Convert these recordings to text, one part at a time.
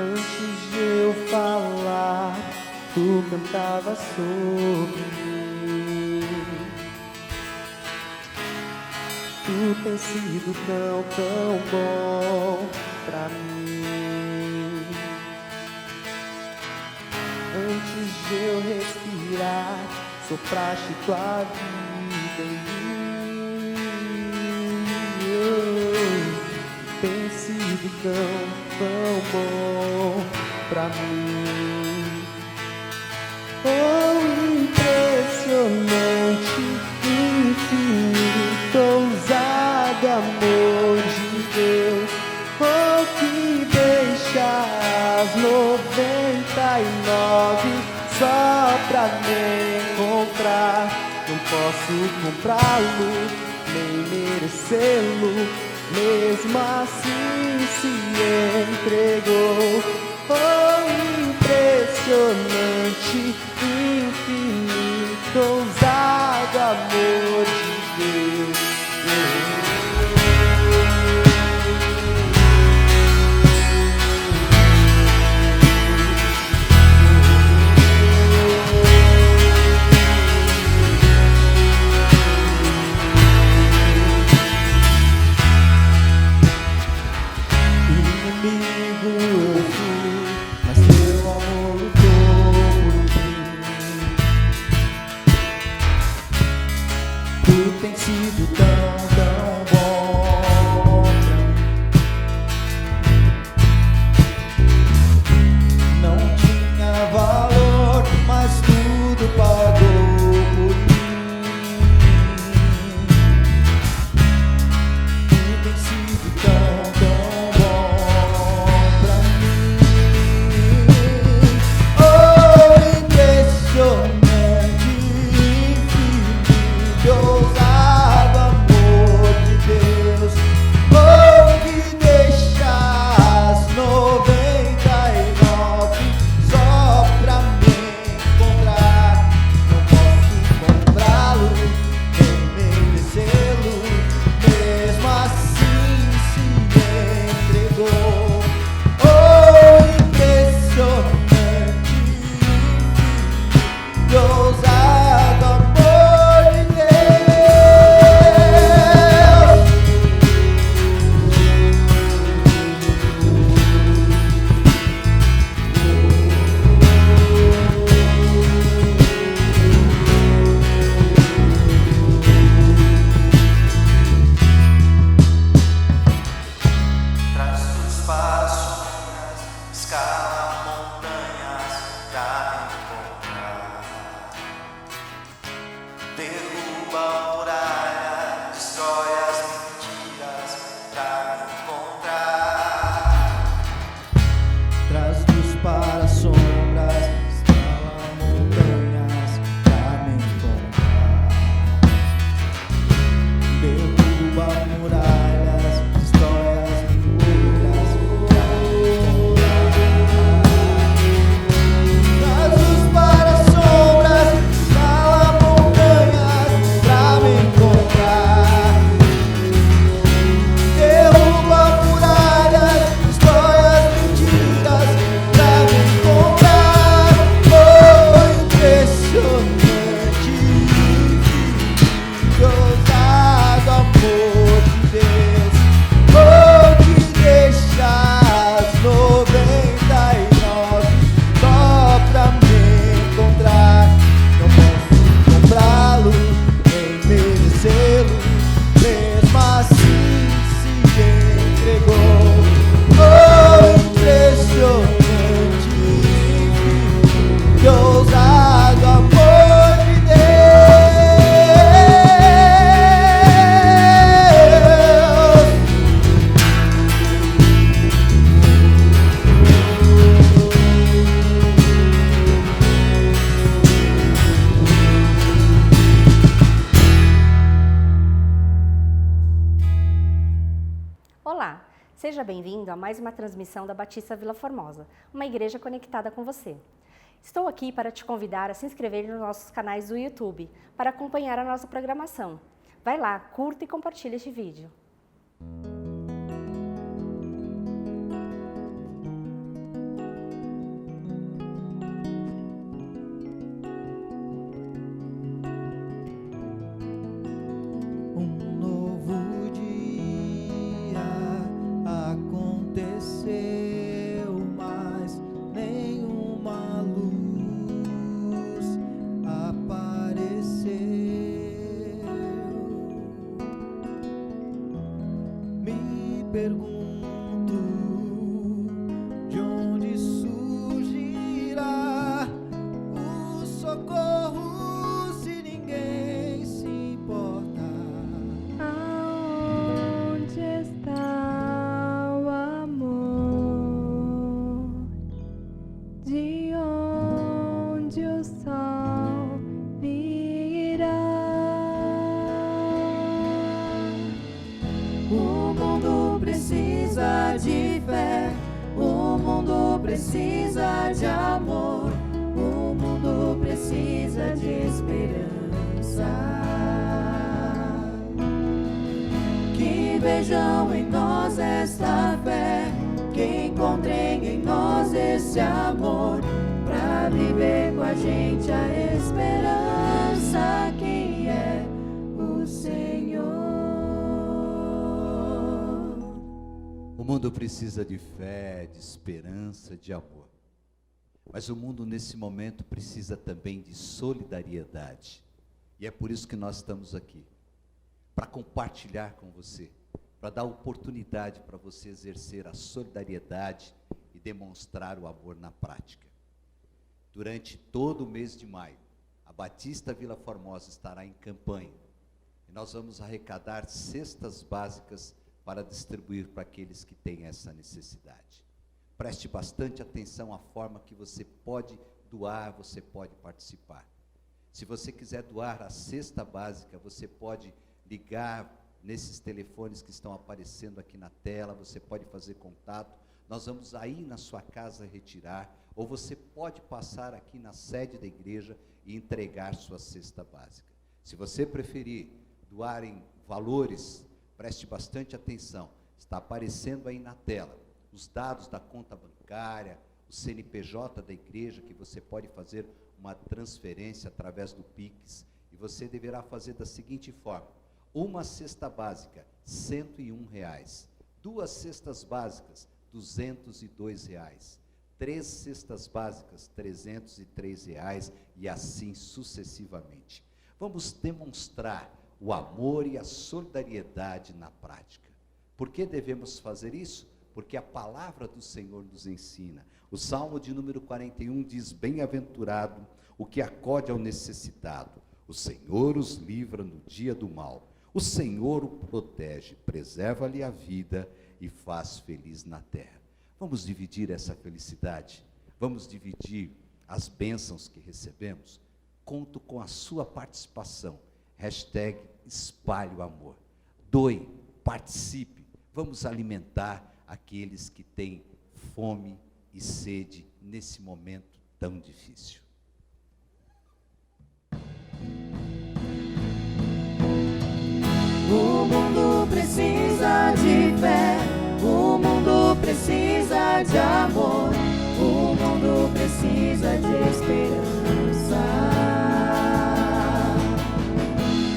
Antes de eu falar, tu cantava sobre mim. Tu tens sido tão, tão bom pra mim. Antes de eu respirar, sopraste tua vida em mim. Tem sido tão, tão bom pra mim. Oh, impressionante, infinito, ousado amor de Deus. Oh, que deixa as 99 só pra me encontrar. Não posso comprá-lo, nem merecê-lo, mesmo assim se entregou. Oh, impressionante, infinito, ousado amor de Deus. Inimigo eu fui, mas teu amor lutou por mim. Tu tens sido tão, tão bom pra mim. Não tinha valor, mas tudo pagou por mim. Tu tens sido tão, tão bom pra mim. Oh, impressionante, infinito, ousado amor de Deus. Oh, que deixa as 99 só pra me encontrar. Não posso comprá-lo, nem merecê-lo, mesmo assim se entregou. Oh, impressionante, infinito, ousado amor de Deus. Traz luz para as sombras, escala montanhas pra encontrar. Derruba muralhas, destrói as mentiras pra encontrar. Traz luz para as sombras, escala montanhas pra me encontrar. Derruba muralhas, destrói as mentiras pra encontrar. Traz luz para as sombras, escala montanhas pra me encontrar. Derruba muralhas, destrói as mentiras pra me encontrar. Oh, impressionante, infinito, ousado amor de Deus. Oh, que deixa as 99 só pra me encontrar. Não posso comprá-lo, nem merecê-lo, mesmo assim se entregou. Oh, impressionante, infinito, ousado amor de Deus. Olá, seja bem-vindo a mais uma transmissão da Batista Vila Formosa, uma igreja conectada com você. Estou aqui para te convidar a se inscrever nos nossos canais do YouTube para acompanhar a nossa programação. Vai lá, curta e compartilhe este vídeo. pergunto de onde surgirá o socorro se ninguém se importa. Aonde está o amor? De onde o sol virá? O mundo precisa de fé, o mundo precisa de amor, o mundo precisa de esperança. Que vejam em nós esta fé, que encontrem em nós esse amor, pra viver com a gente a esperança que é o Senhor. O mundo precisa de fé, de esperança, de amor. Mas o mundo nesse momento precisa também de solidariedade. E é por isso que nós estamos aqui, para compartilhar com você, para dar oportunidade para você exercer a solidariedade e demonstrar o amor na prática. Durante todo o mês de maio, a Batista Vila Formosa estará em campanha e nós vamos arrecadar cestas básicas para distribuir para aqueles que têm essa necessidade. Preste bastante atenção à forma que você pode doar, você pode participar. Se você quiser doar a cesta básica, você pode ligar nesses telefones que estão aparecendo aqui na tela, você pode fazer contato, nós vamos aí na sua casa retirar, ou você pode passar aqui na sede da igreja e entregar sua cesta básica. Se você preferir doar em valores, preste bastante atenção, está aparecendo aí na tela os dados da conta bancária, o CNPJ da igreja, que você pode fazer uma transferência através do Pix, e você deverá fazer da seguinte forma: uma cesta básica, R$ 101, duas cestas básicas, R$ 202, três cestas básicas, R$ 303, e assim sucessivamente. Vamos demonstrar o amor e a solidariedade na prática. Por que devemos fazer isso? Porque a palavra do Senhor nos ensina. O Salmo de número 41 diz: bem-aventurado o que acode ao necessitado. O Senhor os livra no dia do mal. O Senhor o protege, preserva-lhe a vida e faz feliz na terra. Vamos dividir essa felicidade? Vamos dividir as bênçãos que recebemos? Conto com a sua participação. #espalhe o amor. Doe, participe. Vamos alimentar aqueles que têm fome e sede nesse momento tão difícil. O mundo precisa de fé, o mundo precisa de amor, o mundo precisa de esperança.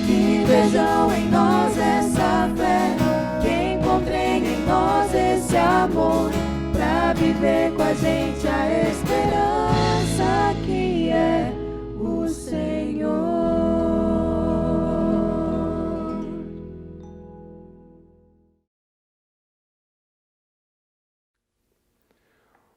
Que vejam em nós essa fé, que encontrem em nós esse amor, pra viver com a gente a esperança que é o Senhor.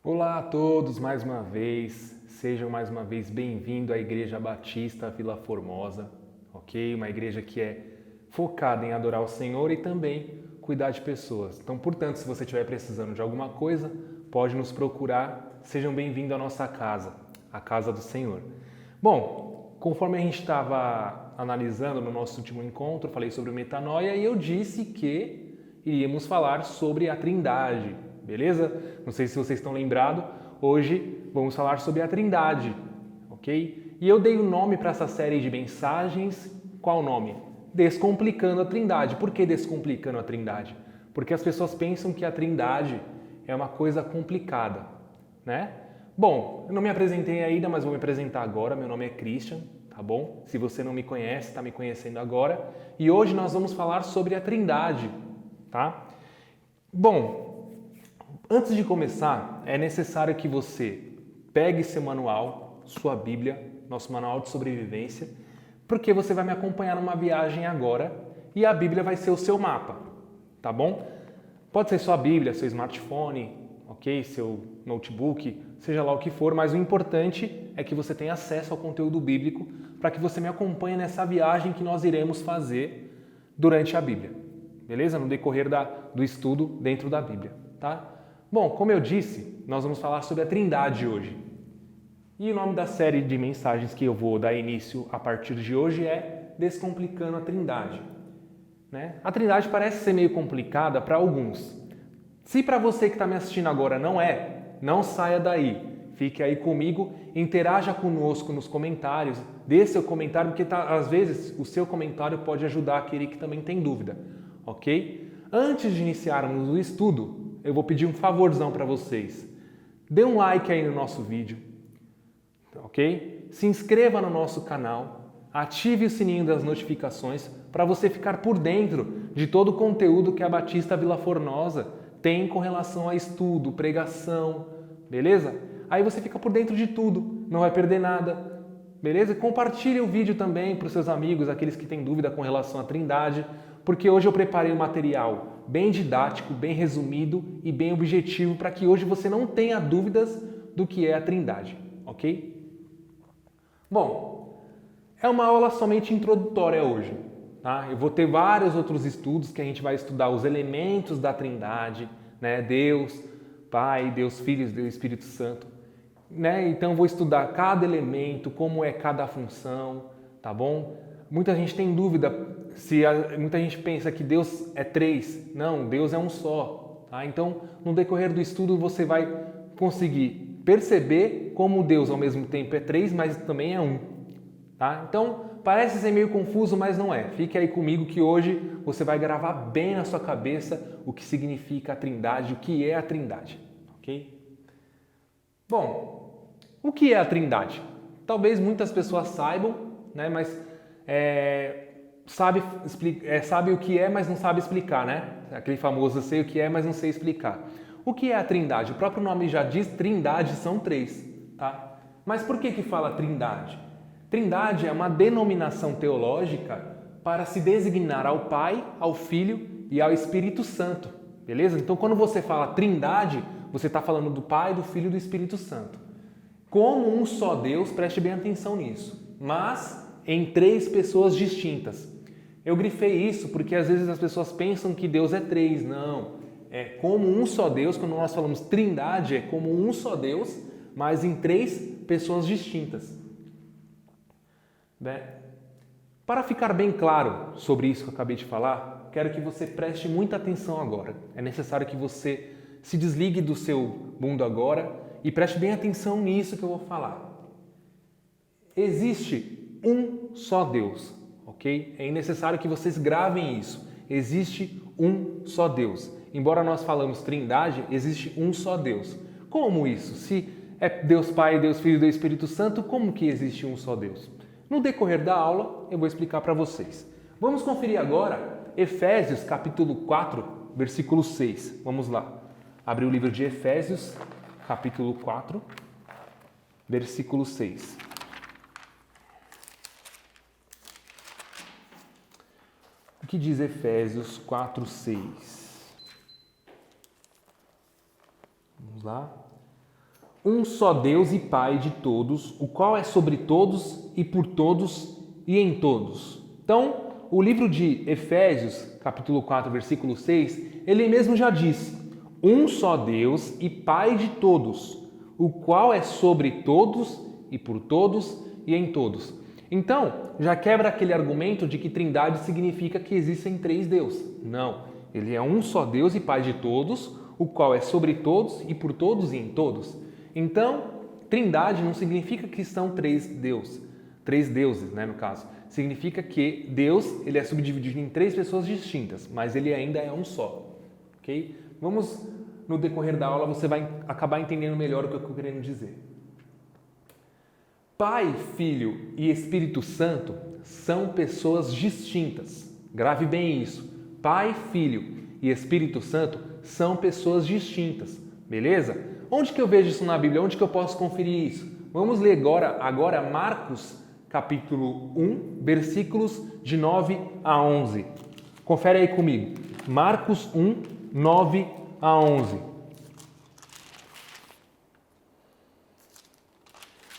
Olá a todos mais uma vez, sejam mais uma vez bem-vindos à Igreja Batista Vila Formosa, ok? Uma igreja que é focada em adorar o Senhor e também cuidar de pessoas. Então, portanto, se você estiver precisando de alguma coisa, pode nos procurar. Sejam bem-vindos à nossa casa, a casa do Senhor. Bom, conforme a gente estava analisando no nosso último encontro, falei sobre metanoia e eu disse que iríamos falar sobre a Trindade, beleza? Não sei se vocês estão lembrados, hoje vamos falar sobre a Trindade, ok? E eu dei o nome para essa série de mensagens, qual o nome? Descomplicando a Trindade. Por que descomplicando a Trindade? Porque as pessoas pensam que a Trindade é uma coisa complicada, né? Bom, eu não me apresentei ainda, mas vou me apresentar agora. Meu nome é Christian, tá bom? Se você não me conhece, está me conhecendo agora. E hoje nós vamos falar sobre a Trindade, tá? Bom, antes de começar, é necessário que você pegue seu manual, sua Bíblia, nosso manual de sobrevivência, porque você vai me acompanhar numa viagem agora e a Bíblia vai ser o seu mapa, tá bom? Pode ser sua Bíblia, seu smartphone, ok? Seu notebook, seja lá o que for, mas o importante é que você tenha acesso ao conteúdo bíblico para que você me acompanhe nessa viagem que nós iremos fazer durante a Bíblia, beleza? No decorrer do estudo dentro da Bíblia, tá? Bom, como eu disse, nós vamos falar sobre a Trindade hoje. E o nome da série de mensagens que eu vou dar início a partir de hoje é Descomplicando a Trindade. Né? A Trindade parece ser meio complicada para alguns. Se para você que está me assistindo agora não saia daí. Fique aí comigo, interaja conosco nos comentários, dê seu comentário, porque às vezes o seu comentário pode ajudar aquele que também tem dúvida, ok? Antes de iniciarmos o estudo, eu vou pedir um favorzão para vocês. Dê um like aí no nosso vídeo, ok? Se inscreva no nosso canal, ative o sininho das notificações para você ficar por dentro de todo o conteúdo que a Batista Vila Formosa tem com relação a estudo, pregação, beleza? Aí você fica por dentro de tudo, não vai perder nada, beleza? Compartilhe o vídeo também para os seus amigos, aqueles que têm dúvida com relação à Trindade, porque hoje eu preparei um material bem didático, bem resumido e bem objetivo para que hoje você não tenha dúvidas do que é a Trindade, ok? Bom, é uma aula somente introdutória hoje, tá? Eu vou ter vários outros estudos que a gente vai estudar os elementos da Trindade, né? Deus, Pai, Deus Filho, Deus Espírito Santo, né? Então vou estudar cada elemento, como é cada função, tá bom? Muita gente tem dúvida, muita gente pensa que Deus é três. Não, Deus é um só, tá? Então, no decorrer do estudo você vai conseguir perceber como Deus ao mesmo tempo é três, mas também é um, tá? Então, parece ser meio confuso, mas não é. Fique aí comigo que hoje você vai gravar bem na sua cabeça o que significa a Trindade, o que é a Trindade, ok? Bom, o que é a Trindade? Talvez muitas pessoas saibam, né? Mas sabe o que é, mas não sabe explicar, né? Aquele famoso, eu sei o que é, mas não sei explicar. O que é a Trindade? O próprio nome já diz, Trindade são três, tá? Mas por que fala Trindade? Trindade é uma denominação teológica para se designar ao Pai, ao Filho e ao Espírito Santo, beleza? Então, quando você fala Trindade, você está falando do Pai, do Filho e do Espírito Santo. Como um só Deus, preste bem atenção nisso, mas em três pessoas distintas. Eu grifei isso porque às vezes as pessoas pensam que Deus é três. Não, é como um só Deus. Quando nós falamos Trindade, é como um só Deus, mas em três pessoas distintas. Para ficar bem claro sobre isso que eu acabei de falar, quero que você preste muita atenção agora. É necessário que você se desligue do seu mundo agora e preste bem atenção nisso que eu vou falar. Existe um só Deus, ok? É necessário que vocês gravem isso. Existe um só Deus. Embora nós falamos Trindade, existe um só Deus. Como isso? Se é Deus Pai, Deus Filho e Deus Espírito Santo, como que existe um só Deus? No decorrer da aula, eu vou explicar para vocês. Vamos conferir agora Efésios capítulo 4, versículo 6. Vamos lá. Abre o livro de Efésios, capítulo 4, versículo 6. O que diz Efésios 4, 6? Vamos lá. Um só Deus e Pai de todos, o qual é sobre todos e por todos e em todos. Então, o livro de Efésios, capítulo 4, versículo 6, ele mesmo já diz: um só Deus e Pai de todos, o qual é sobre todos e por todos e em todos. Então, já quebra aquele argumento de que Trindade significa que existem três deuses. Não, ele é um só Deus e Pai de todos, o qual é sobre todos e por todos e em todos. Então, Trindade não significa que são três deuses, né, no caso. Significa que Deus, ele é subdividido em três pessoas distintas, mas ele ainda é um só, ok? Vamos, no decorrer da aula, você vai acabar entendendo melhor o que eu estou querendo dizer. Pai, Filho e Espírito Santo são pessoas distintas. Grave bem isso. Pai, Filho e Espírito Santo são pessoas distintas, beleza? Onde que eu vejo isso na Bíblia? Onde que eu posso conferir isso? Vamos ler agora Marcos, capítulo 1, versículos de 9 a 11. Confere aí comigo. Marcos 1, 9 a 11.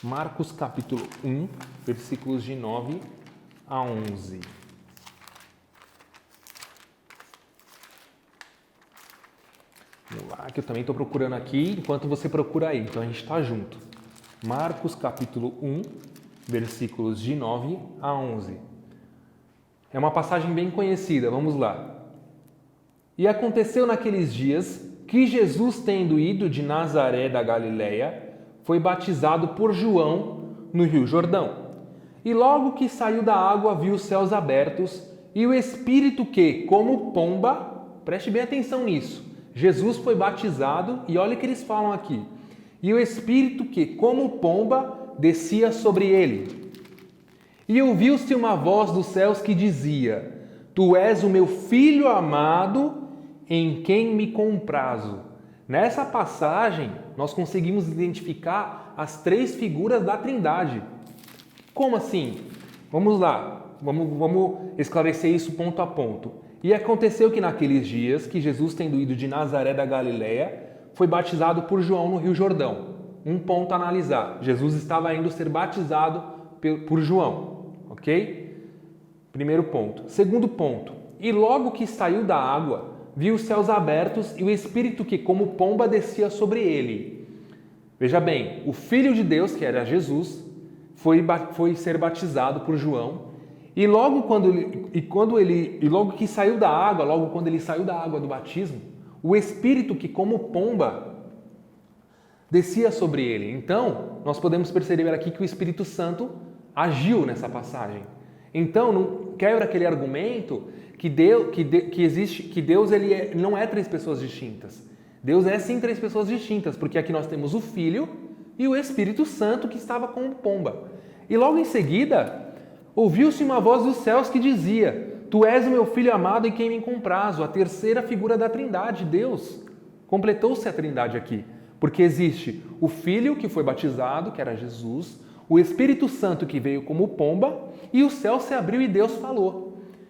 Marcos capítulo 1, versículos de 9 a 11. Vamos lá, que eu também estou procurando aqui, enquanto você procura aí, então a gente está junto. Marcos capítulo 1, versículos de 9 a 11. É uma passagem bem conhecida, vamos lá. E aconteceu naqueles dias que Jesus, tendo ido de Nazaré da Galileia, foi batizado por João no Rio Jordão. E logo que saiu da água, viu os céus abertos e o Espírito que, como pomba, preste bem atenção nisso, Jesus foi batizado e olha o que eles falam aqui. E o Espírito que, como pomba, descia sobre ele. E ouviu-se uma voz dos céus que dizia: Tu és o meu Filho amado, em quem me comprazo. Nessa passagem, nós conseguimos identificar as três figuras da Trindade. Como assim? Vamos lá, vamos esclarecer isso ponto a ponto. E aconteceu que naqueles dias, que Jesus, tendo ido de Nazaré da Galileia, foi batizado por João no Rio Jordão. Um ponto a analisar. Jesus estava indo ser batizado por João, ok? Primeiro ponto. Segundo ponto. E logo que saiu da água, viu os céus abertos e o Espírito que, como pomba, descia sobre ele. Veja bem, o Filho de Deus, que era Jesus, foi ser batizado por João. E logo quando ele saiu da água, logo quando ele saiu da água do batismo, o Espírito que, como pomba, descia sobre ele. Então, nós podemos perceber aqui que o Espírito Santo agiu nessa passagem. Então, não quebra aquele argumento que Deus não é três pessoas distintas. Deus é sim três pessoas distintas, porque aqui nós temos o Filho e o Espírito Santo que estava como pomba. E logo em seguida, ouviu-se uma voz dos céus que dizia: Tu és o meu Filho amado em quem me comprazo. A terceira figura da Trindade, Deus. Completou-se a Trindade aqui, porque existe o Filho que foi batizado, que era Jesus, o Espírito Santo que veio como pomba, e o céu se abriu e Deus falou.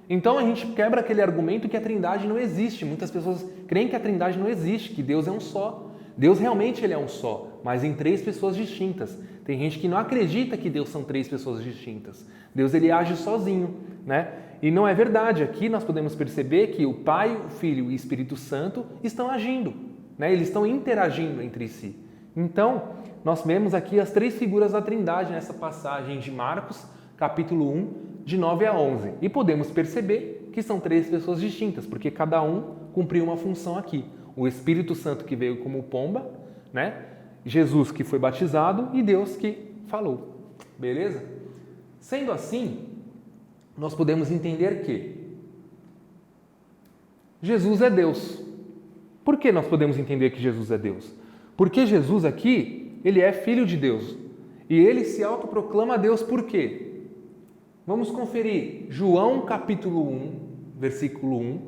Então a gente quebra aquele argumento que a Trindade não existe. Muitas pessoas creem que a Trindade não existe, que Deus é um só. Deus realmente ele é um só, mas em três pessoas distintas. Tem gente que não acredita que Deus são três pessoas distintas. Deus ele age sozinho, né? E não é verdade. Aqui nós podemos perceber que o Pai, o Filho e o Espírito Santo estão agindo, né? Eles estão interagindo entre si. Então, nós vemos aqui as três figuras da Trindade nessa passagem de Marcos, capítulo 1, de 9 a 11. E podemos perceber que são três pessoas distintas, porque cada um cumpriu uma função aqui. O Espírito Santo que veio como pomba, né? Jesus que foi batizado e Deus que falou. Beleza? Sendo assim, nós podemos entender que Jesus é Deus. Por que nós podemos entender que Jesus é Deus? Porque Jesus aqui, ele é Filho de Deus. E ele se autoproclama Deus por quê? Vamos conferir João capítulo 1, versículo 1,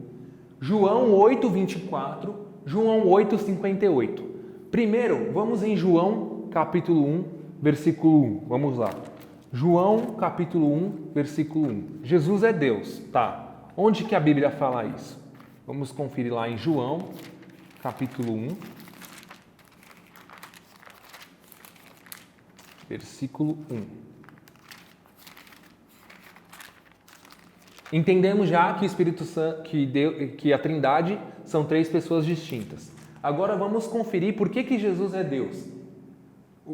João 8, 24, João 8, 58. Primeiro, vamos em João capítulo 1, versículo 1. Vamos lá. João capítulo 1, versículo 1. Jesus é Deus, tá? Onde que a Bíblia fala isso? Vamos conferir lá em João capítulo 1, versículo 1. Entendemos já que o Espírito Santo, que a Trindade são três pessoas distintas. Agora vamos conferir por que Jesus é Deus.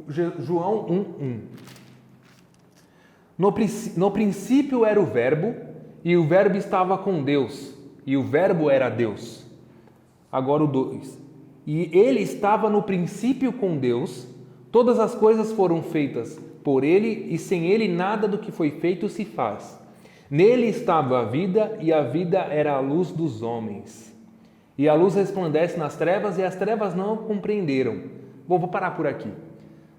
João 1:1. No princípio era o Verbo, e o Verbo estava com Deus, e o Verbo era Deus. Agora o 2. E ele estava no princípio com Deus, todas as coisas foram feitas por ele, e sem ele nada do que foi feito se faz. Nele estava a vida, e a vida era a luz dos homens. E a luz resplandece nas trevas, e as trevas não a compreenderam. Vou parar por aqui.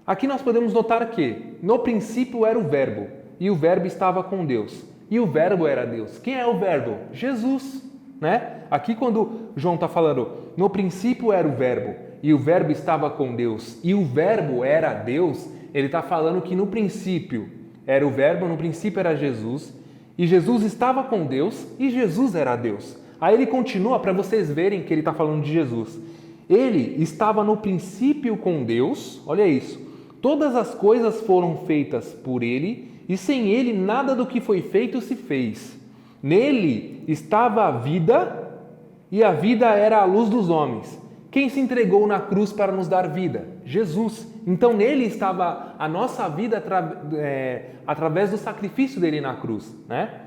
Aqui nós podemos notar que, no princípio era o Verbo, e o Verbo estava com Deus. E o Verbo era Deus. Quem é o Verbo? Jesus, né? Aqui quando João está falando, no princípio era o Verbo, e o Verbo estava com Deus, e o Verbo era Deus, ele está falando que no princípio era o Verbo, no princípio era Jesus, e Jesus estava com Deus e Jesus era Deus. Aí ele continua para vocês verem que ele está falando de Jesus. Ele estava no princípio com Deus, olha isso. Todas as coisas foram feitas por ele e sem ele nada do que foi feito se fez. Nele estava a vida e a vida era a luz dos homens. Quem se entregou na cruz para nos dar vida? Jesus. Então nele estava a nossa vida através do sacrifício dele na cruz, né?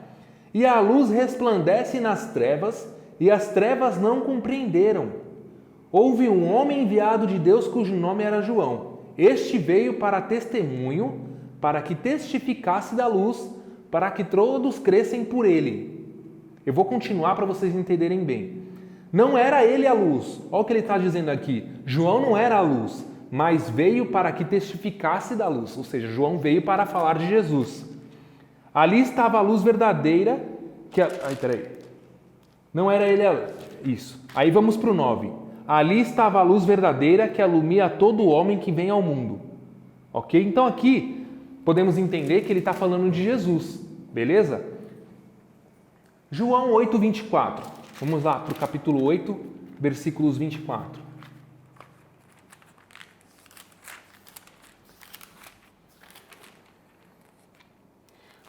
E a luz resplandece nas trevas e as trevas não compreenderam. Houve um homem enviado de Deus cujo nome era João. Este veio para testemunho, para que testificasse da luz, para que todos crescem por ele. Eu vou continuar para vocês entenderem bem. Não era ele a luz. Olha o que ele está dizendo aqui. João não era a luz, mas veio para que testificasse da luz. Ou seja, João veio para falar de Jesus. Ali estava a luz verdadeira que... Não era ele a luz. Isso. Aí vamos para o 9. Ali estava a luz verdadeira que alumia todo homem que vem ao mundo. Ok? Então aqui podemos entender que ele está falando de Jesus. Beleza? João 8, 24. Vamos lá para o capítulo 8, versículos 24.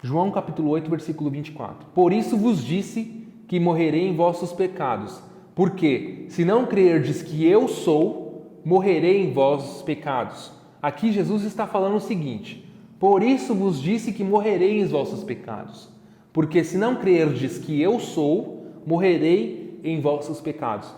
João capítulo 8, versículo 24. Por isso vos disse que morrerei em vossos pecados, porque se não crerdes que eu sou, morrerei em vossos pecados. Aqui Jesus está falando o seguinte: por isso vos disse que morrerei em vossos pecados, porque se não crerdes que eu sou, morrerei em vossos pecados.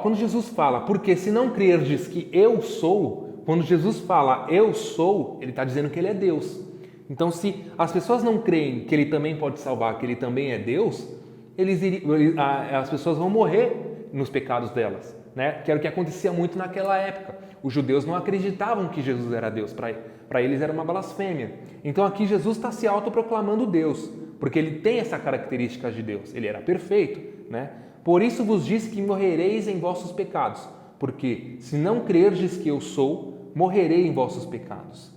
Quando Jesus fala, porque se não crerdes que eu sou, quando Jesus fala eu sou, ele está dizendo que ele é Deus. Então, se as pessoas não creem que ele também pode salvar, que ele também é Deus, as pessoas vão morrer nos pecados delas, né? Que era o que acontecia muito naquela época. Os judeus não acreditavam que Jesus era Deus, para eles era uma blasfêmia. Então aqui Jesus está se autoproclamando Deus, porque ele tem essa característica de Deus, ele era perfeito, né? Por isso vos disse que morrereis em vossos pecados, porque se não crerdes que eu sou, morrerei em vossos pecados.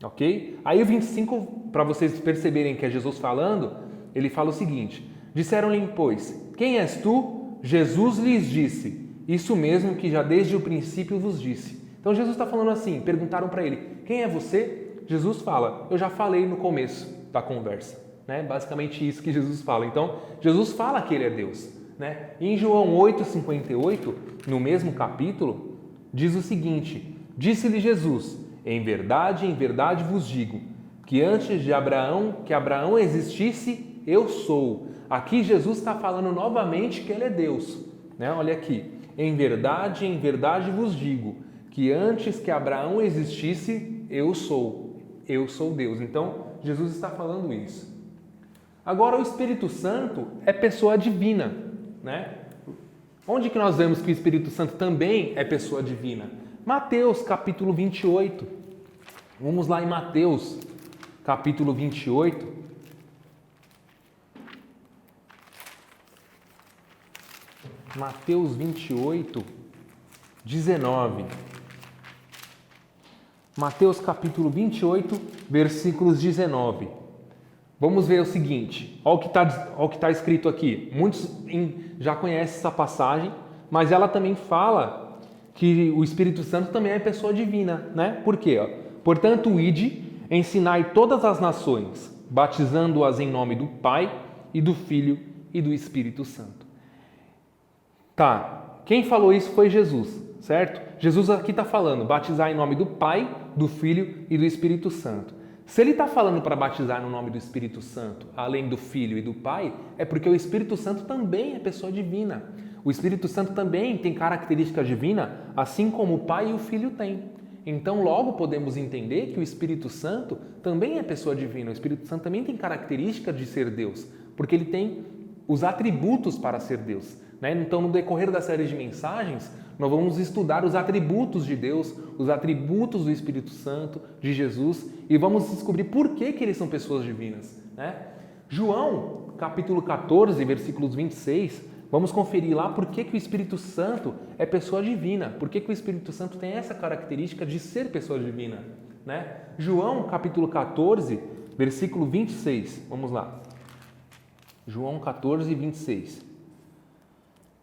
Ok? Aí o 25, para vocês perceberem que é Jesus falando, ele fala o seguinte: disseram-lhe, pois, quem és tu? Jesus lhes disse, isso mesmo que já desde o princípio vos disse. Então Jesus está falando assim, perguntaram para ele, quem é você? Jesus fala, eu já falei no começo da conversa, né? Basicamente isso que Jesus fala. Então Jesus fala que ele é Deus, né? Em João 8,58, no mesmo capítulo, diz o seguinte: disse-lhe Jesus, em verdade vos digo, que antes de Abraão existisse, eu sou. Aqui Jesus está falando novamente que ele é Deus, né? Olha aqui, em verdade vos digo, que antes que Abraão existisse, eu sou Deus. Então Jesus está falando isso. Agora o Espírito Santo é pessoa divina, né? Onde que nós vemos que o Espírito Santo também é pessoa divina? Mateus capítulo 28. Vamos lá em Mateus capítulo 28. Mateus 28, 19. Mateus capítulo 28, versículos 19. Vamos ver o seguinte, olha o que está escrito aqui. Muitos já conhecem essa passagem, mas ela também fala que o Espírito Santo também é pessoa divina, né? Por quê? Portanto, ide, ensinai todas as nações, batizando-as em nome do Pai e do Filho e do Espírito Santo. Tá, quem falou isso foi Jesus, certo? Jesus aqui está falando, batizar em nome do Pai, do Filho e do Espírito Santo. Se ele está falando para batizar no nome do Espírito Santo, além do Filho e do Pai, é porque o Espírito Santo também é pessoa divina. O Espírito Santo também tem característica divina, assim como o Pai e o Filho têm. Então, logo podemos entender que o Espírito Santo também é pessoa divina. O Espírito Santo também tem característica de ser Deus, porque ele tem os atributos para ser Deus, né? Então, no decorrer da série de mensagens, nós vamos estudar os atributos de Deus, os atributos do Espírito Santo, de Jesus, e vamos descobrir por que eles são pessoas divinas, né? João, capítulo 14, versículos 26, vamos conferir lá por que o Espírito Santo é pessoa divina, por que o Espírito Santo tem essa característica de ser pessoa divina, né? João, capítulo 14, versículo 26, vamos lá. João 14, 26.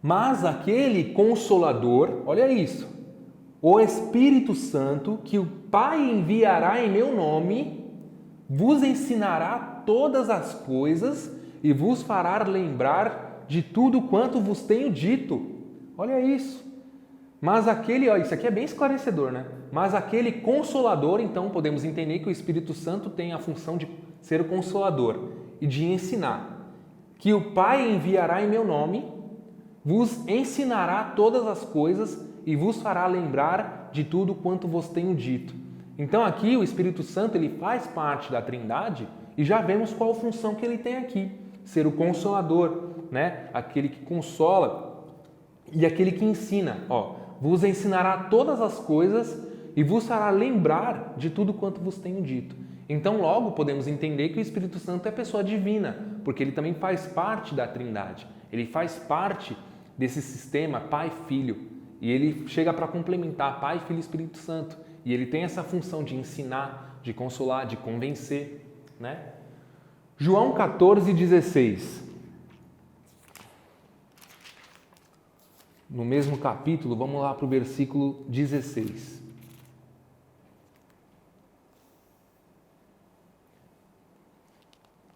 Mas aquele Consolador, olha isso, o Espírito Santo, que o Pai enviará em meu nome, vos ensinará todas as coisas e vos fará lembrar de tudo quanto vos tenho dito. Olha isso. Mas aquele, ó, isso aqui é bem esclarecedor, né? Mas aquele Consolador, então podemos entender que o Espírito Santo tem a função de ser o Consolador e de ensinar. Que o Pai enviará em meu nome, vos ensinará todas as coisas e vos fará lembrar de tudo quanto vos tenho dito. Então aqui o Espírito Santo ele faz parte da Trindade e já vemos qual a função que ele tem aqui. Ser o Consolador, né? Aquele que consola e aquele que ensina. Ó, vos ensinará todas as coisas e vos fará lembrar de tudo quanto vos tenho dito. Então logo podemos entender que o Espírito Santo é pessoa divina, porque ele também faz parte da Trindade. Ele faz parte desse sistema Pai e Filho. E ele chega para complementar Pai, Filho e Espírito Santo. E ele tem essa função de ensinar, de consolar, de convencer, né? João 14,16. No mesmo capítulo, vamos lá para o versículo 16.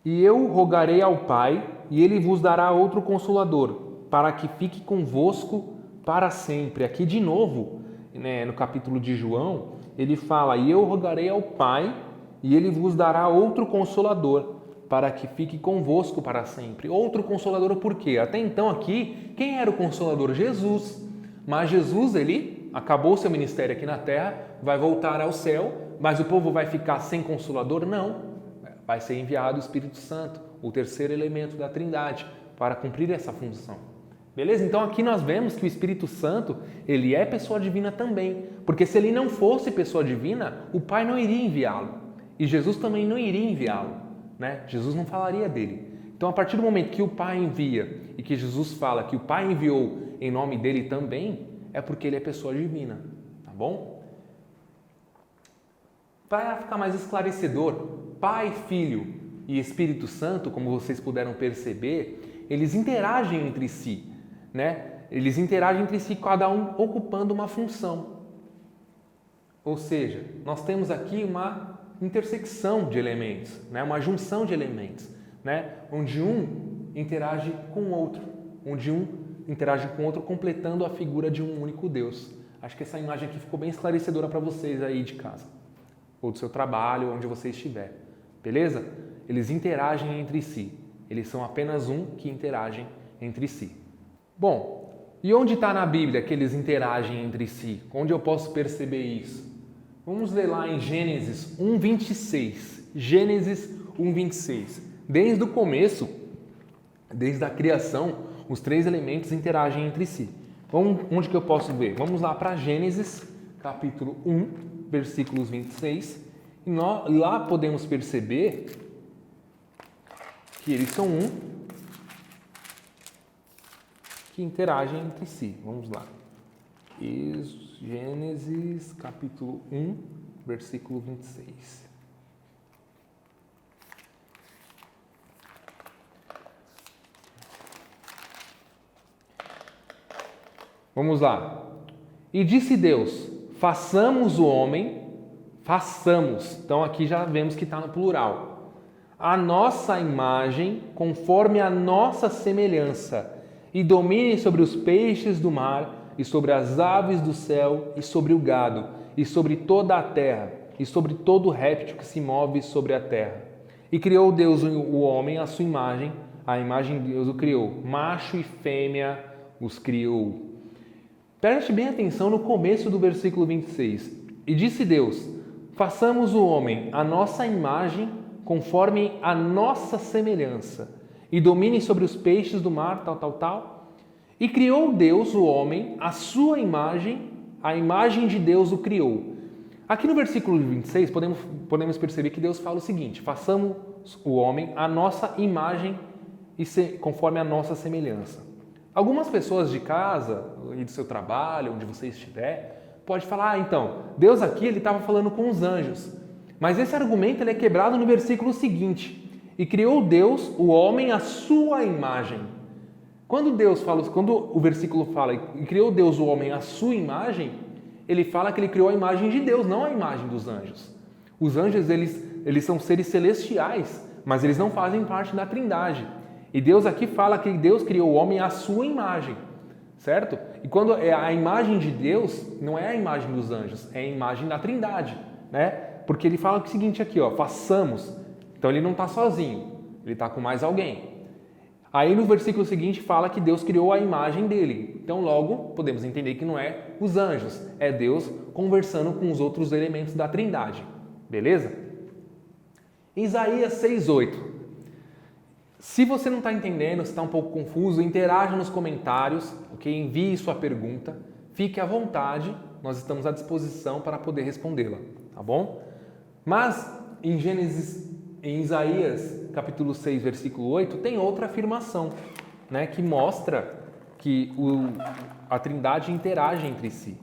E eu rogarei ao Pai, e ele vos dará outro Consolador, para que fique convosco para sempre. Aqui de novo, né, no capítulo de João, ele fala, e eu rogarei ao Pai, e ele vos dará outro Consolador, para que fique convosco para sempre. Outro Consolador por quê? Até então aqui, quem era o Consolador? Jesus. Mas Jesus, ele acabou seu ministério aqui na terra, vai voltar ao céu, mas o povo vai ficar sem Consolador? Não. Vai ser enviado o Espírito Santo, o terceiro elemento da Trindade, para cumprir essa função. Beleza? Então aqui nós vemos que o Espírito Santo, ele é pessoa divina também, porque se ele não fosse pessoa divina, o Pai não iria enviá-lo, e Jesus também não iria enviá-lo, né? Jesus não falaria dele. Então a partir do momento que o Pai envia, e que Jesus fala que o Pai enviou em nome dele também, é porque ele é pessoa divina, tá bom? Para ficar mais esclarecedor, Pai, Filho e Espírito Santo, como vocês puderam perceber, eles interagem entre si, né? Eles interagem entre si, cada um ocupando uma função. Ou seja, nós temos aqui uma intersecção de elementos, né? Uma junção de elementos, né? Onde um interage com o outro, onde um interage com o outro, completando a figura de um único Deus. Acho que essa imagem aqui ficou bem esclarecedora para vocês aí de casa, ou do seu trabalho, onde você estiver. Beleza? Eles interagem entre si. Eles são apenas um que interagem entre si. Bom, e onde está na Bíblia que eles interagem entre si? Onde eu posso perceber isso? Vamos ler lá em Gênesis 1:26. Gênesis 1:26. Desde o começo, desde a criação, os três elementos interagem entre si. Onde que eu posso ver? Vamos lá para Gênesis, capítulo 1, versículos 26. E lá podemos perceber que eles são um que interagem entre si. Vamos lá. Gênesis capítulo 1, versículo 26. Vamos lá. E disse Deus, façamos o homem, façamos. Então aqui já vemos que está no plural. A nossa imagem, conforme a nossa semelhança, e domine sobre os peixes do mar, e sobre as aves do céu, e sobre o gado, e sobre toda a terra, e sobre todo réptil que se move sobre a terra. E criou Deus o homem à sua imagem, a imagem de Deus o criou, macho e fêmea os criou. Preste bem atenção no começo do versículo 26. E disse Deus, façamos o homem à nossa imagem, conforme a nossa semelhança, e domine sobre os peixes do mar, tal. E criou Deus o homem, à sua imagem, a imagem de Deus o criou. Aqui no versículo 26, podemos perceber que Deus fala o seguinte, façamos o homem à nossa imagem e conforme a nossa semelhança. Algumas pessoas de casa e do seu trabalho, onde você estiver, pode falar, então, Deus aqui ele estava falando com os anjos. Mas esse argumento ele é quebrado no versículo seguinte. E criou Deus o homem à sua imagem. Quando o versículo fala, e criou Deus o homem à sua imagem, ele fala que ele criou a imagem de Deus, não a imagem dos anjos. Os anjos, eles são seres celestiais, mas eles não fazem parte da Trindade. E Deus aqui fala que Deus criou o homem à sua imagem, certo? E quando é a imagem de Deus, não é a imagem dos anjos, é a imagem da Trindade, né? Porque ele fala o seguinte aqui, ó, façamos. Então ele não está sozinho, ele está com mais alguém. Aí no versículo seguinte fala que Deus criou a imagem dele. Então logo podemos entender que não é os anjos, é Deus conversando com os outros elementos da Trindade. Beleza? Isaías 6:8. Se você não está entendendo, se está um pouco confuso, interaja nos comentários, ok? Envie sua pergunta, fique à vontade, nós estamos à disposição para poder respondê-la, tá bom? Mas em Isaías capítulo 6, versículo 8, tem outra afirmação, né, que mostra que a Trindade interage entre si.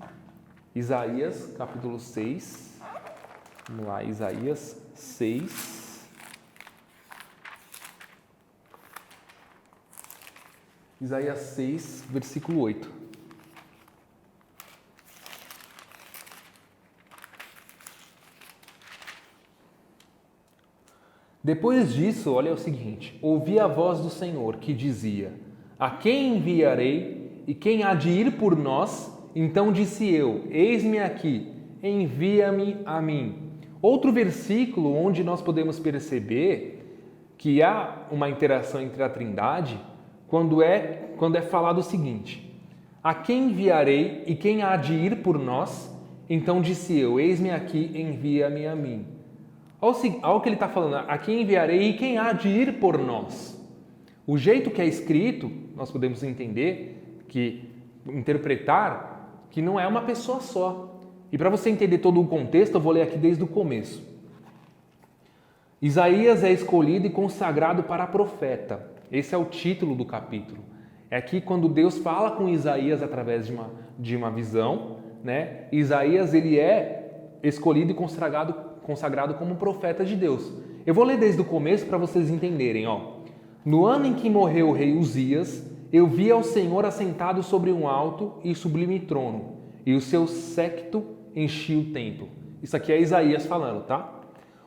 Isaías capítulo 6, vamos lá, Isaías 6. Isaías 6, versículo 8. Depois disso, olha o seguinte: ouvi a voz do Senhor que dizia: a quem enviarei e quem há de ir por nós? Então disse eu: eis-me aqui, envia-me a mim. Outro versículo onde nós podemos perceber que há uma interação entre a Trindade, quando é falado o seguinte: a quem enviarei e quem há de ir por nós? Então disse eu: eis-me aqui, envia-me a mim. Olha o que ele está falando: a quem enviarei e quem há de ir por nós? O jeito que é escrito, nós podemos interpretar que não é uma pessoa só. E para você entender todo o contexto, eu vou ler aqui desde o começo. Isaías é escolhido e consagrado para profeta. Esse é o título do capítulo. É aqui quando Deus fala com Isaías através de uma visão, né? Isaías, ele é escolhido e consagrado como profeta de Deus. Eu vou ler desde o começo para vocês entenderem. No ano em que morreu o rei Uzias, eu vi ao Senhor assentado sobre um alto e sublime trono, e o seu séquito enchia o templo. Isso aqui é Isaías falando, tá?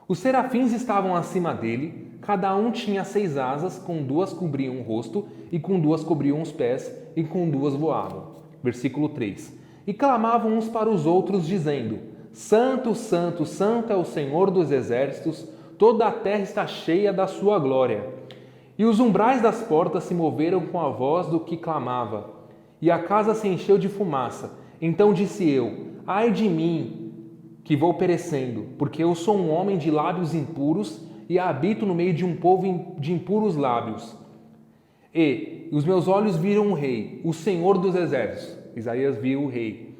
Os serafins estavam acima dele, cada um tinha 6 asas, com 2 cobriam o rosto, e com 2 cobriam os pés, e com 2 voavam. Versículo 3. E clamavam uns para os outros, dizendo: Santo, Santo, Santo é o Senhor dos exércitos, toda a terra está cheia da sua glória. E os umbrais das portas se moveram com a voz do que clamava, e a casa se encheu de fumaça. Então disse eu: ai de mim, que vou perecendo, porque eu sou um homem de lábios impuros e habito no meio de um povo de impuros lábios. E os meus olhos viram o rei, o Senhor dos exércitos. Isaías viu o rei.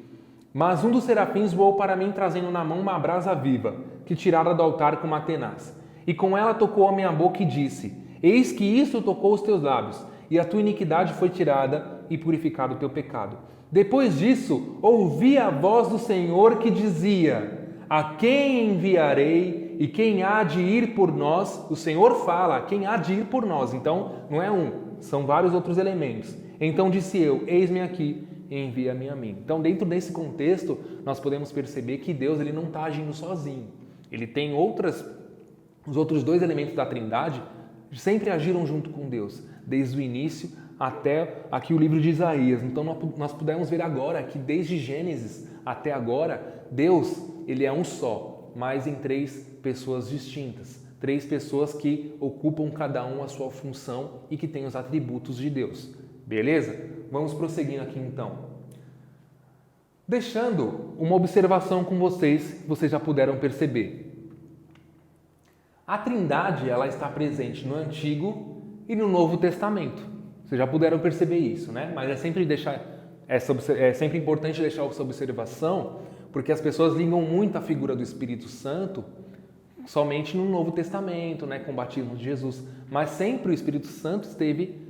Mas um dos serafins voou para mim, trazendo na mão uma brasa viva, que tirara do altar com uma tenaz. E com ela tocou a minha boca e disse: eis que isso tocou os teus lábios, e a tua iniquidade foi tirada e purificado o teu pecado. Depois disso, ouvi a voz do Senhor que dizia: a quem enviarei e quem há de ir por nós? O Senhor fala: quem há de ir por nós. Então, não é são vários outros elementos. Então disse eu: eis-me aqui, envia-me a mim. Então, dentro desse contexto, nós podemos perceber que Deus ele não está agindo sozinho. Ele tem os outros 2 elementos da Trindade sempre agiram junto com Deus, desde o início até aqui o livro de Isaías. Então nós podemos ver agora que desde Gênesis até agora, Deus ele é um só, mas em 3 pessoas distintas. 3 pessoas que ocupam cada um a sua função e que têm os atributos de Deus. Beleza? Vamos prosseguindo aqui então. Deixando uma observação com vocês já puderam perceber. A Trindade ela está presente no Antigo e no Novo Testamento. Vocês já puderam perceber isso, né? Mas é sempre importante deixar essa observação, porque as pessoas ligam muito a figura do Espírito Santo somente no Novo Testamento, né? Com o batismo de Jesus. Mas sempre o Espírito Santo esteve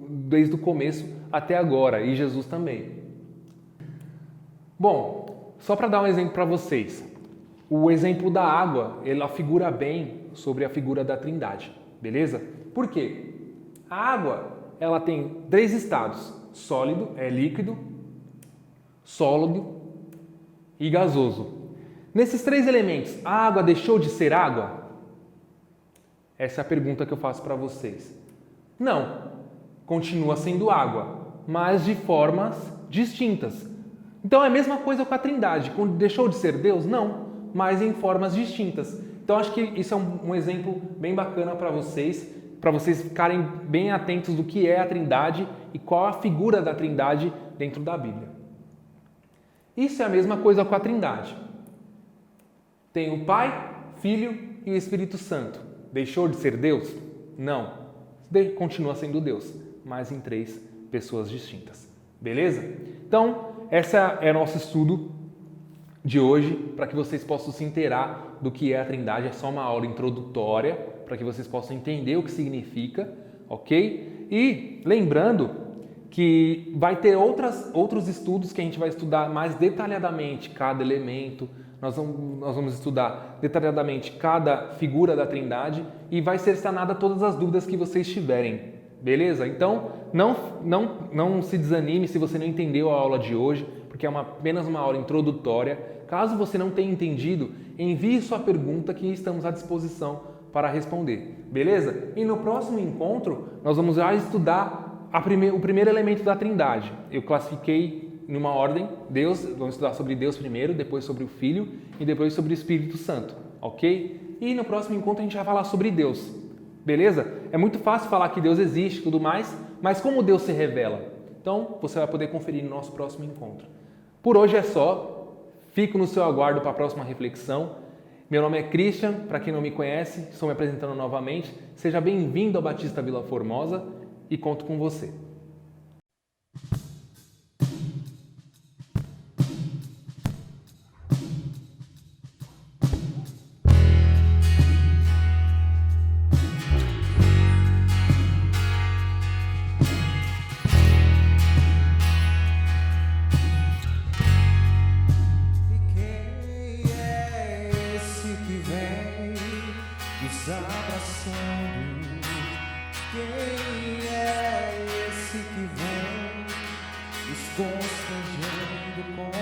desde o começo até agora, e Jesus também. Bom, só para dar um exemplo para vocês. O exemplo da água, ela figura bem sobre a figura da Trindade, beleza? Por quê? A água, ela tem 3 estados: sólido, líquido, sólido e gasoso. Nesses 3 elementos, a água deixou de ser água? Essa é a pergunta que eu faço para vocês. Não, continua sendo água, mas de formas distintas. Então é a mesma coisa com a Trindade. Quando deixou de ser Deus? Não, mas em formas distintas. Então acho que isso é um exemplo bem bacana para vocês ficarem bem atentos do que é a Trindade e qual a figura da Trindade dentro da Bíblia. Isso é a mesma coisa com a Trindade. Tem o Pai, Filho e o Espírito Santo. Deixou de ser Deus? Não. Continua sendo Deus, mas em 3 pessoas distintas. Beleza? Então, esse é o nosso estudo de hoje, para que vocês possam se inteirar do que é a Trindade. É só uma aula introdutória, para que vocês possam entender o que significa, ok? E lembrando que vai ter outros estudos que a gente vai estudar mais detalhadamente cada elemento. Nós vamos estudar detalhadamente cada figura da Trindade e vai ser sanada todas as dúvidas que vocês tiverem, beleza? Então, não se desanime se você não entendeu a aula de hoje, porque é apenas uma aula introdutória. Caso você não tenha entendido, envie sua pergunta que estamos à disposição para responder, beleza? E no próximo encontro, nós vamos já estudar o primeiro elemento da Trindade. Eu classifiquei numa ordem, vamos estudar sobre Deus primeiro, depois sobre o Filho e depois sobre o Espírito Santo, ok? E no próximo encontro a gente vai falar sobre Deus, beleza? É muito fácil falar que Deus existe e tudo mais, mas como Deus se revela? Então, você vai poder conferir no nosso próximo encontro. Por hoje é só, fico no seu aguardo para a próxima reflexão. Meu nome é Christian, para quem não me conhece, estou me apresentando novamente. Seja bem-vindo ao Batista Vila Formosa e conto com você. Preparar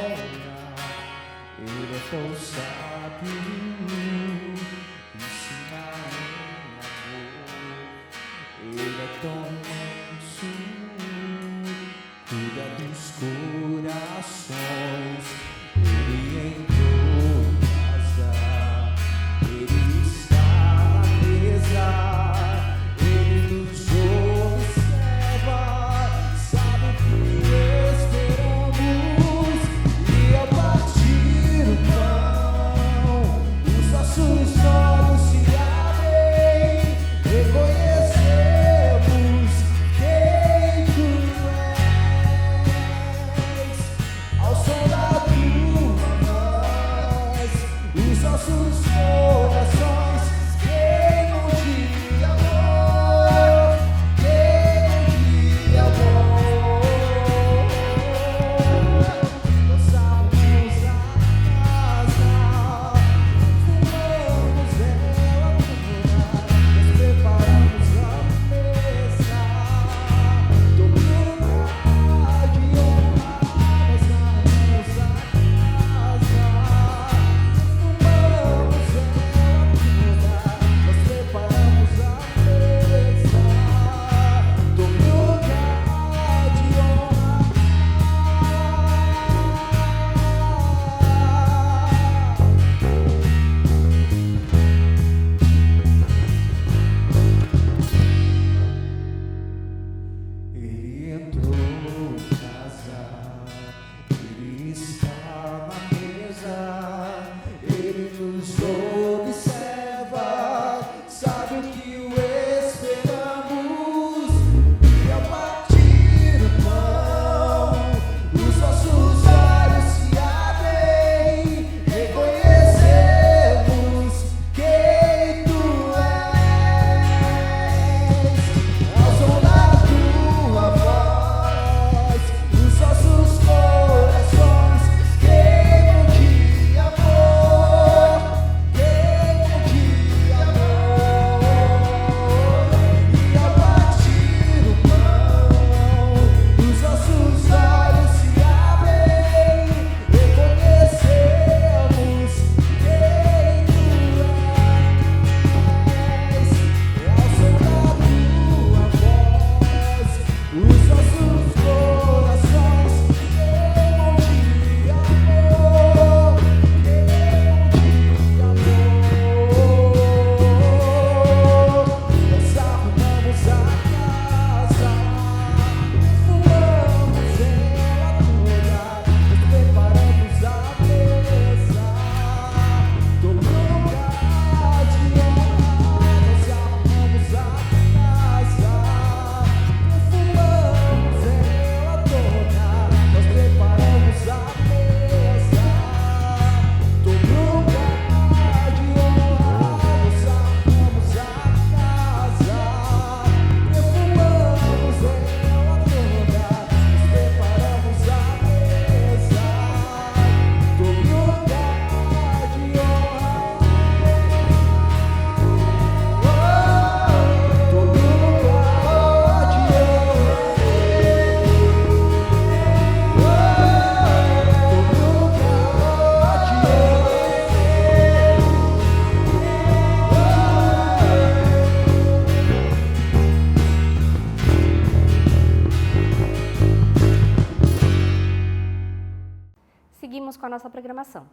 a nossa programação.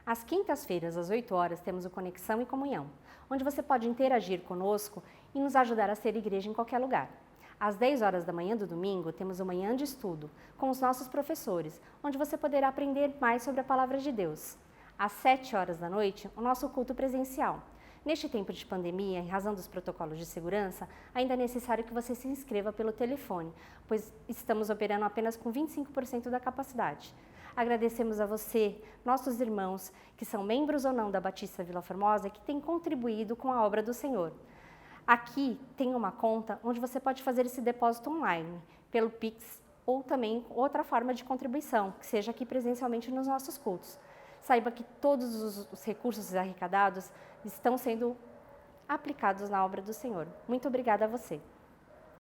Às quintas-feiras, às 8 horas, temos o Conexão e Comunhão, onde você pode interagir conosco e nos ajudar a ser igreja em qualquer lugar. Às 10 horas da manhã do domingo, temos o Manhã de Estudo, com os nossos professores, onde você poderá aprender mais sobre a Palavra de Deus. Às 7 horas da noite, o nosso culto presencial. Neste tempo de pandemia, em razão dos protocolos de segurança, ainda é necessário que você se inscreva pelo telefone, pois estamos operando apenas com 25% da capacidade. Agradecemos a você, nossos irmãos, que são membros ou não da Batista Vila Formosa, que têm contribuído com a obra do Senhor. Aqui tem uma conta onde você pode fazer esse depósito online, pelo Pix ou também outra forma de contribuição, que seja aqui presencialmente nos nossos cultos. Saiba que todos os recursos arrecadados estão sendo aplicados na obra do Senhor. Muito obrigada a você.